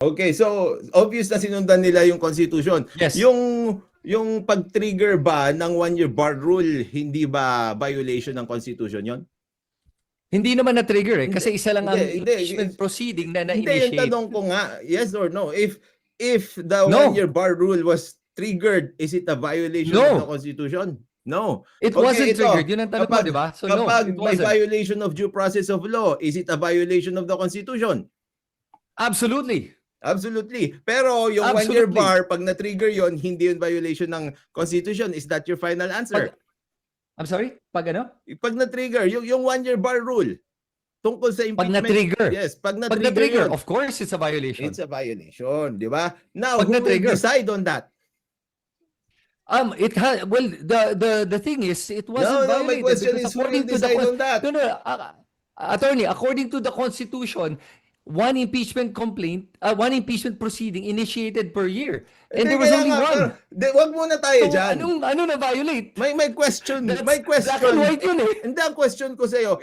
Okay, so obvious na sinundan nila yung Constitution. Yes. Yung pag-trigger ba ng one-year bar rule, hindi ba violation ng Constitution yon? Hindi naman na-trigger Hindi, kasi isa lang ang hindi, impeachment proceeding na Hindi, yung na-initiate. tanong ko nga, yes or no? If the No. one-year bar rule was triggered, is it a violation No. of the Constitution? No. It Okay, wasn't ito, triggered. Yun ang tanong mo, di ba? So no, kapag it may wasn't. violation of due process of law, is it a violation of the Constitution? Absolutely. Absolutely. Pero yung Absolutely. one-year bar, pag na-trigger yon, hindi yun violation ng Constitution. Is that your final answer? I'm sorry? Pag ano? Pag na-trigger, yung one-year bar rule, tungkol sa Pag impeachment. na-trigger. Yes, pag Pag na-trigger na-trigger, yun, of course it's a violation. it's a violation, di ba? Now, Pag who will na-trigger. decide on that? Well, the thing is, it wasn't No, my violated question because is who will decide on that? No, attorney, according to the Constitution, one impeachment proceeding initiated per year. And there was Kaya only nga, one. Wag muna tayo So, dyan. ano na violate? May question. That's May black and question. white yun eh. Hindi, ang question ko sa'yo,